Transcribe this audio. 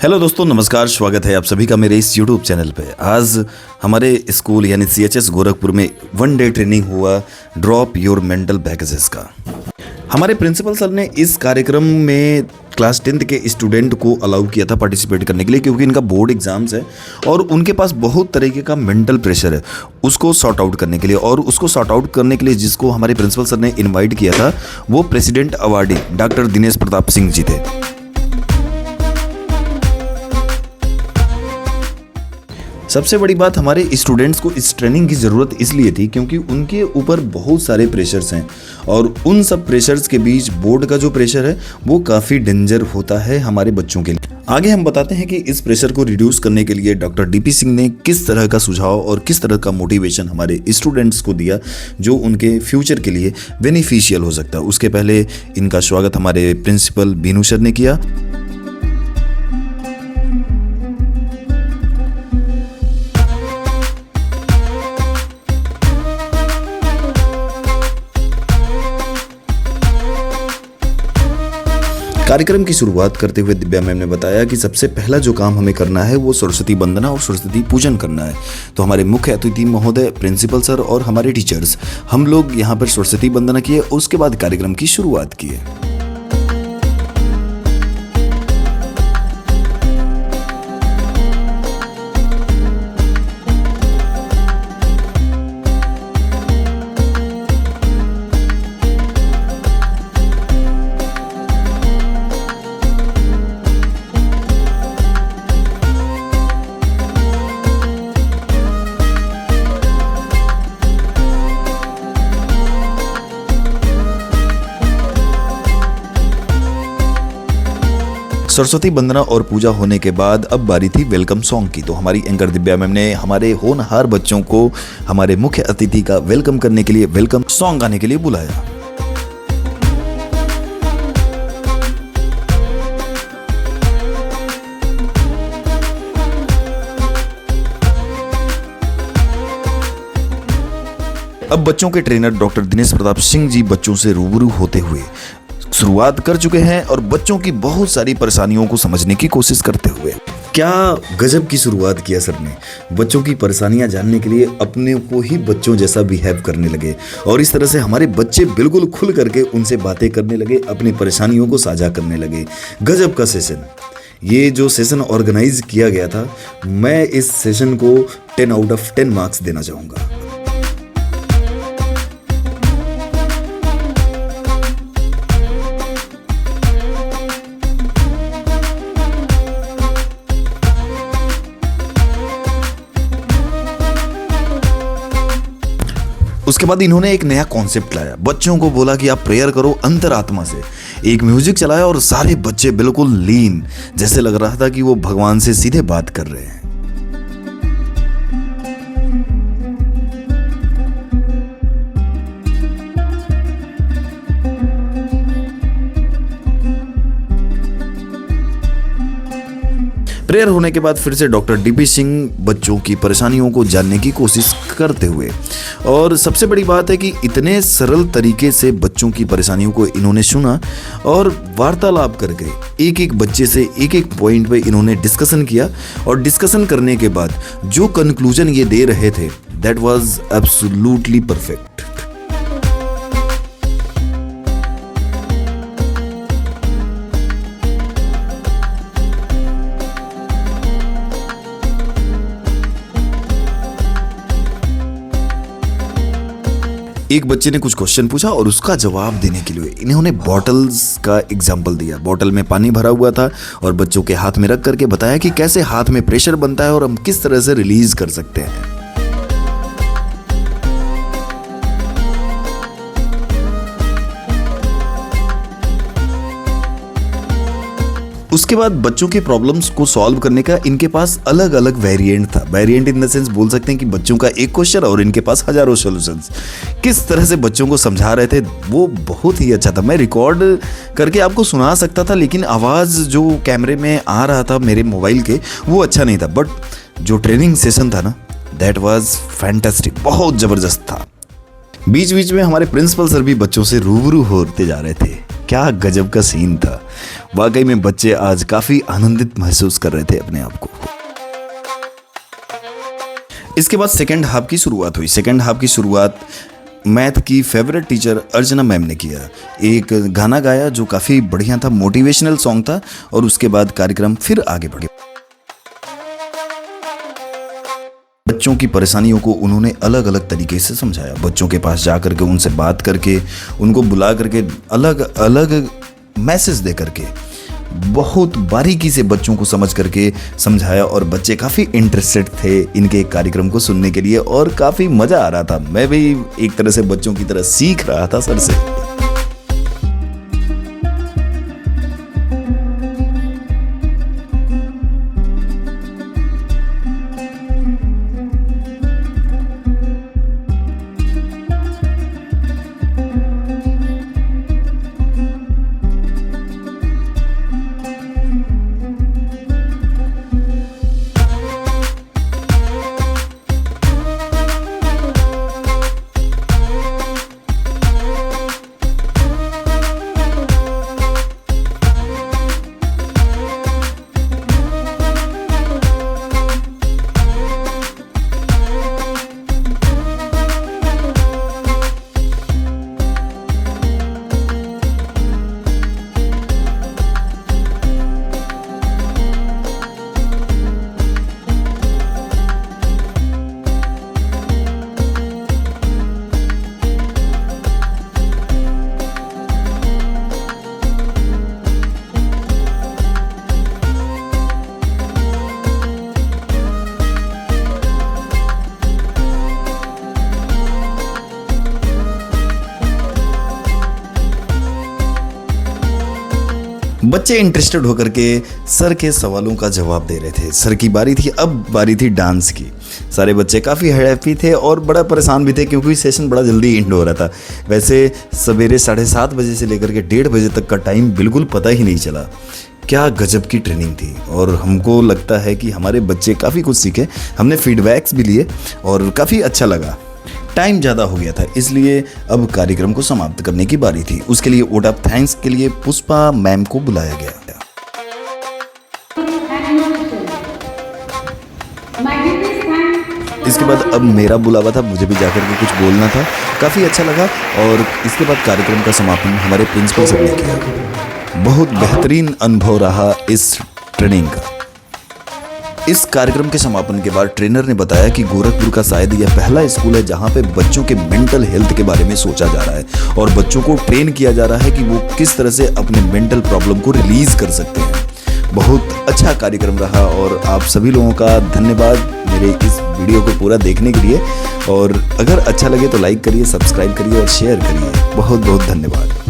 Hello दोस्तों, नमस्कार। स्वागत है आप सभी का मेरे इस यूट्यूब चैनल पे। आज हमारे स्कूल यानी CHS गोरखपुर में 1 डे ट्रेनिंग हुआ ड्रॉप योर मेंटल बैगेजेस का। हमारे प्रिंसिपल सर ने इस कार्यक्रम में क्लास 10th के स्टूडेंट को अलाउ किया था पार्टिसिपेट करने के लिए, क्योंकि इनका बोर्ड एग्जाम्स है और उनके पास बहुत तरीके का मेंटल प्रेशर है उसको सॉर्ट आउट करने के लिए। और उसको सॉर्ट आउट करने के लिए जिसको हमारे प्रिंसिपल सर ने इन्वाइट किया था वो president awardee doctor Dinesh Pratap Singh ji थे। सबसे बड़ी बात, हमारे स्टूडेंट्स को इस ट्रेनिंग की ज़रूरत इसलिए थी क्योंकि उनके ऊपर बहुत सारे प्रेशर्स हैं और उन सब प्रेशर्स के बीच बोर्ड का जो प्रेशर है वो काफ़ी डेंजर होता है हमारे बच्चों के लिए। आगे हम बताते हैं कि इस प्रेशर को रिड्यूस करने के लिए डॉक्टर DP सिंह ने किस तरह का सुझाव और किस तरह का मोटिवेशन हमारे स्टूडेंट्स को दिया जो उनके फ्यूचर के लिए बेनिफिशियल हो सकता है। उसके पहले इनका स्वागत हमारे प्रिंसिपल बीनू सर ने किया। कार्यक्रम की शुरुआत करते हुए दिव्या मैम ने बताया कि सबसे पहला जो काम हमें करना है वो सरस्वती वंदना और सरस्वती पूजन करना है। तो हमारे मुख्य अतिथि महोदय, प्रिंसिपल सर और हमारे टीचर्स, हम लोग यहाँ पर सरस्वती वंदना किए और उसके बाद कार्यक्रम की शुरुआत किए। सरस्वती वंदना और पूजा होने के बाद अब बारी थी वेलकम सॉन्ग की। तो हमारी एंकर दिव्या मैम ने हमारे होनहार बच्चों को हमारे मुख्य अतिथि का वेलकम करने के लिए वेलकम सॉन्ग गाने के लिए बुलाया। अब बच्चों के ट्रेनर डॉक्टर दिनेश प्रताप सिंह जी बच्चों से रूबरू होते हुए शुरुआत कर चुके हैं और बच्चों की बहुत सारी परेशानियों को समझने की कोशिश करते हुए क्या गजब की शुरुआत किया सर ने। बच्चों की परेशानियां जानने के लिए अपने को ही बच्चों जैसा बिहेव करने लगे और इस तरह से हमारे बच्चे बिल्कुल खुल करके उनसे बातें करने लगे, अपनी परेशानियों को साझा करने लगे। गजब का सेशन। ये जो सेशन ऑर्गेनाइज किया गया था, मैं इस सेशन को 10 आउट ऑफ 10 मार्क्स देना चाहूँगा। उसके बाद इन्होंने एक नया कॉन्सेप्ट लाया। बच्चों को बोला कि आप प्रेयर करो अंतरात्मा से। एक म्यूजिक चलाया और सारे बच्चे बिल्कुल लीन, जैसे लग रहा था कि वो भगवान से सीधे बात कर रहे हैं। प्रेयर होने के बाद फिर से डॉक्टर DP सिंह बच्चों की परेशानियों को जानने की कोशिश करते हुए, और सबसे बड़ी बात है कि इतने सरल तरीके से बच्चों की परेशानियों को इन्होंने सुना और वार्तालाप करके एक एक बच्चे से एक एक पॉइंट पे इन्होंने डिस्कशन किया। और डिस्कशन करने के बाद जो कंक्लूजन ये दे रहे थे दैट वाज एब्सोल्युटली परफेक्ट। एक बच्चे ने कुछ क्वेश्चन पूछा और उसका जवाब देने के लिए इन्होंने बॉटल्स का एग्जाम्पल दिया। बॉटल में पानी भरा हुआ था और बच्चों के हाथ में रख करके बताया कि कैसे हाथ में प्रेशर बनता है और हम किस तरह से रिलीज कर सकते हैं। उसके बाद बच्चों के प्रॉब्लम्स को सॉल्व करने का इनके पास अलग अलग वेरिएंट था। वेरिएंट इन द सेंस बोल सकते हैं कि बच्चों का एक क्वेश्चन और इनके पास हजारों सॉल्यूशंस। किस तरह से बच्चों को समझा रहे थे वो बहुत ही अच्छा था। मैं रिकॉर्ड करके आपको सुना सकता था, लेकिन आवाज़ जो कैमरे में आ रहा था मेरे मोबाइल के वो अच्छा नहीं था। बट जो ट्रेनिंग सेशन था ना, दैट वाज फैंटास्टिक, बहुत ज़बरदस्त था। बीच बीच में हमारे प्रिंसिपल सर भी बच्चों से रूबरू होते जा रहे थे क्या गजब का सीन था। वाकई में बच्चे आज काफी आनंदित महसूस कर रहे थे अपने आप को। इसके बाद सेकेंड हाफ की शुरुआत हुई। सेकेंड हाफ की शुरुआत मैथ की फेवरेट टीचर अर्चना मैम ने किया। एक गाना गाया जो काफ़ी बढ़िया था, मोटिवेशनल सॉन्ग था, और उसके बाद कार्यक्रम फिर आगे बढ़े। बच्चों की परेशानियों को उन्होंने अलग अलग तरीके से समझाया। बच्चों के पास जा करके उनसे बात करके, उनको बुला करके अलग अलग मैसेज दे करके बहुत बारीकी से बच्चों को समझ करके समझाया, और बच्चे काफ़ी इंटरेस्टेड थे इनके कार्यक्रम को सुनने के लिए और काफ़ी मज़ा आ रहा था। मैं भी एक तरह से बच्चों की तरह सीख रहा था सर से। बच्चे इंटरेस्टेड होकर के सर के सवालों का जवाब दे रहे थे। सर की बारी थी, अब बारी थी डांस की। सारे बच्चे काफ़ी हैप्पी थे और बड़ा परेशान भी थे क्योंकि सेशन बड़ा जल्दी एंड हो रहा था। वैसे सवेरे 7:30 बजे से लेकर के 1:30 बजे तक का टाइम बिल्कुल पता ही नहीं चला। क्या गजब की ट्रेनिंग थी, और हमको लगता है कि हमारे बच्चे काफ़ी कुछ सीखे। हमने फीडबैक्स भी लिए और काफ़ी अच्छा लगा। टाइम ज़्यादा हो गया था, इसलिए अब कार्यक्रम को समाप्त करने की बारी थी। उसके लिए वोट ऑफ थैंक्स के लिए पुष्पा मैम को बुलाया गया। इसके बाद अब मेरा बुलावा था, मुझे भी जाकर के कुछ बोलना था। काफ़ी अच्छा लगा, और इसके बाद कार्यक्रम का समापन हमारे प्रिंसिपल सर ने किया। बहुत बेहतरीन अनुभव रहा इस ट्रेनिंग का। इस कार्यक्रम के समापन के बाद ट्रेनर ने बताया कि गोरखपुर का शायद यह पहला स्कूल है जहां पे बच्चों के मेंटल हेल्थ के बारे में सोचा जा रहा है और बच्चों को ट्रेन किया जा रहा है कि वो किस तरह से अपने मेंटल प्रॉब्लम को रिलीज कर सकते हैं। बहुत अच्छा कार्यक्रम रहा, और आप सभी लोगों का धन्यवाद मेरे इस वीडियो को पूरा देखने के लिए। और अगर अच्छा लगे तो लाइक करिए, सब्सक्राइब करिए और शेयर करिए। बहुत बहुत धन्यवाद।